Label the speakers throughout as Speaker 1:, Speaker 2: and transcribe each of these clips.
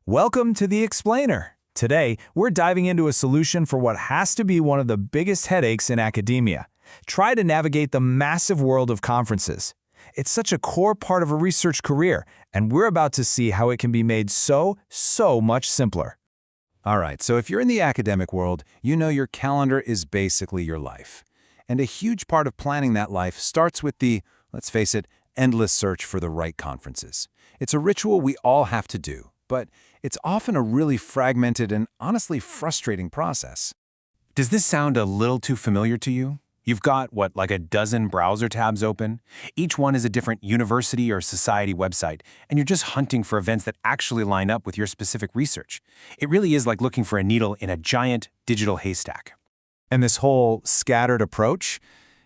Speaker 1: Welcome to The Explainer. Today, we're diving into a solution for what has to be one of the biggest headaches in academia. Try to navigate the massive world of conferences. It's such a core part of a research career, and we're about to see how it can be made so much simpler.
Speaker 2: All right, so if you're in the academic world, you know your calendar is basically your life. And a huge part of planning that life starts with the, let's face it, endless search for the right conferences. It's a ritual we all have to do, but it's often a really fragmented and honestly frustrating process. Does this sound a little too familiar to you? You've got, like a dozen browser tabs open? Each one is a different university or society website, and you're just hunting for events that actually line up with your specific research. It really is like looking for a needle in a giant digital haystack.
Speaker 1: And this whole scattered approach,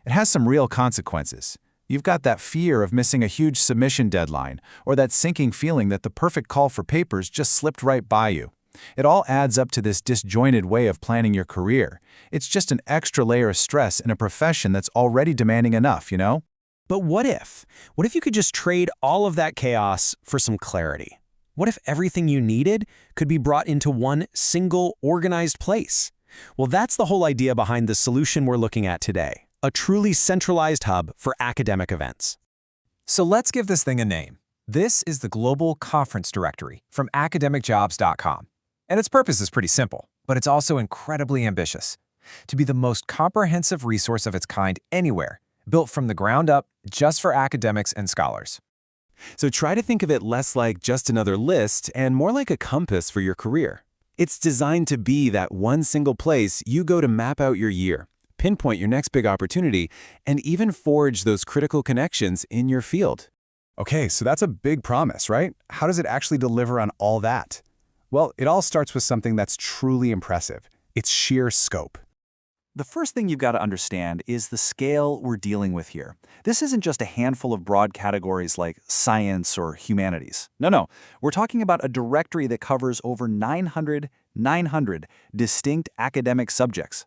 Speaker 1: it has some real consequences. You've got that fear of missing a huge submission deadline, or that sinking feeling that the perfect call for papers just slipped right by you. It all adds up to this disjointed way of planning your career. It's just an extra layer of stress in a profession that's already demanding enough, you know?
Speaker 3: But what if? What if you could just trade all of that chaos for some clarity? What if everything you needed could be brought into one single, organized place? Well, that's the whole idea behind the solution we're looking at today, a truly centralized hub for academic events.
Speaker 4: So let's give this thing a name. This is the Global Conference Directory from academicjobs.com. And its purpose is pretty simple, but it's also incredibly ambitious. To be the most comprehensive resource of its kind anywhere, built from the ground up just for academics and scholars.
Speaker 2: So try to think of it less like just another list and more like a compass for your career. It's designed to be that one single place you go to map out your year, pinpoint your next big opportunity, and even forge those critical connections in your field.
Speaker 1: Okay, so that's a big promise, right? How does it actually deliver on all that? Well, it all starts with something that's truly impressive. Its sheer scope.
Speaker 5: The first thing you've got to understand is the scale we're dealing with here. This isn't just a handful of broad categories like science or humanities. No, we're talking about a directory that covers over 900 distinct academic subjects.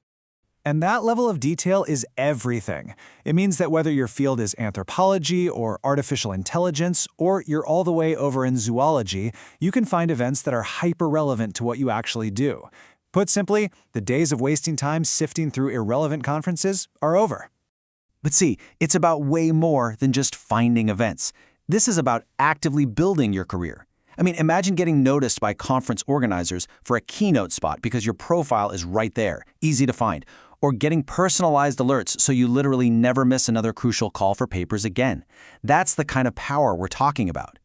Speaker 1: And that level of detail is everything. It means that whether your field is anthropology or artificial intelligence, or you're all the way over in zoology, you can find events that are hyper-relevant to what you actually do. Put simply, the days of wasting time sifting through irrelevant conferences are over.
Speaker 5: But see, it's about way more than just finding events. This is about actively building your career. I mean, imagine getting noticed by conference organizers for a keynote spot because your profile is right there, easy to find, or getting personalized alerts so you literally never miss another crucial call for papers again. That's the kind of power we're talking about.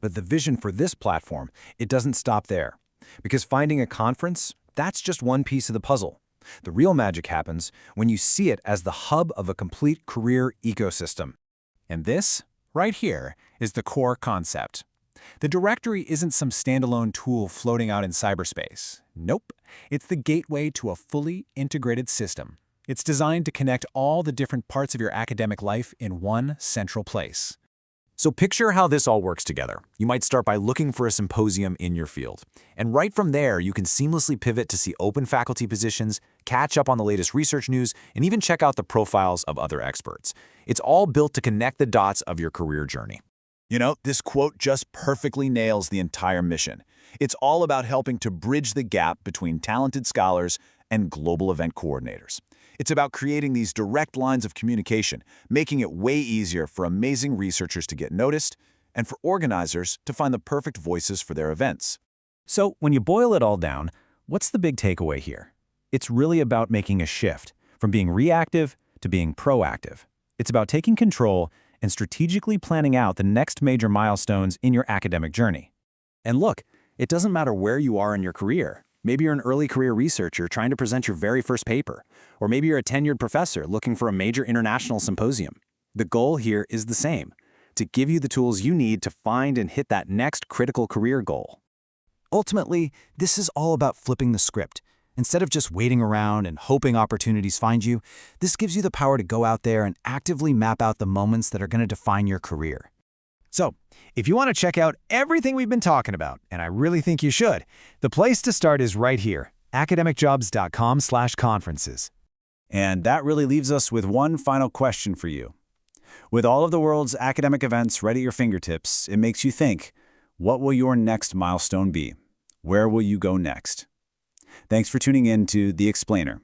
Speaker 2: But the vision for this platform, it doesn't stop there. Because finding a conference, that's just one piece of the puzzle. The real magic happens when you see it as the hub of a complete career ecosystem. And this, right here, is the core concept. The directory isn't some standalone tool floating out in cyberspace. Nope, it's the gateway to a fully integrated system. It's designed to connect all the different parts of your academic life in one central place. So picture how this all works together. You might start by looking for a symposium in your field. And right from there, you can seamlessly pivot to see open faculty positions, catch up on the latest research news, and even check out the profiles of other experts. It's all built to connect the dots of your career journey.
Speaker 6: You know, this quote just perfectly nails the entire mission. It's all about helping to bridge the gap between talented scholars and global event coordinators. It's about creating these direct lines of communication, making it way easier for amazing researchers to get noticed and for organizers to find the perfect voices for their events.
Speaker 3: So when you boil it all down, what's the big takeaway here? It's really about making a shift from being reactive to being proactive. It's about taking control and strategically planning out the next major milestones in your academic journey.
Speaker 5: And look, it doesn't matter where you are in your career. Maybe you're an early career researcher trying to present your very first paper, or maybe you're a tenured professor looking for a major international symposium. The goal here is the same, to give you the tools you need to find and hit that next critical career goal.
Speaker 1: Ultimately, this is all about flipping the script. Instead of just waiting around and hoping opportunities find you, this gives you the power to go out there and actively map out the moments that are going to define your career. So, if you want to check out everything we've been talking about, and I really think you should, the place to start is right here, academicjobs.com/conferences.
Speaker 6: And that really leaves us with one final question for you. With all of the world's academic events right at your fingertips, it makes you think, what will your next milestone be? Where will you go next? Thanks for tuning in to The Explainer.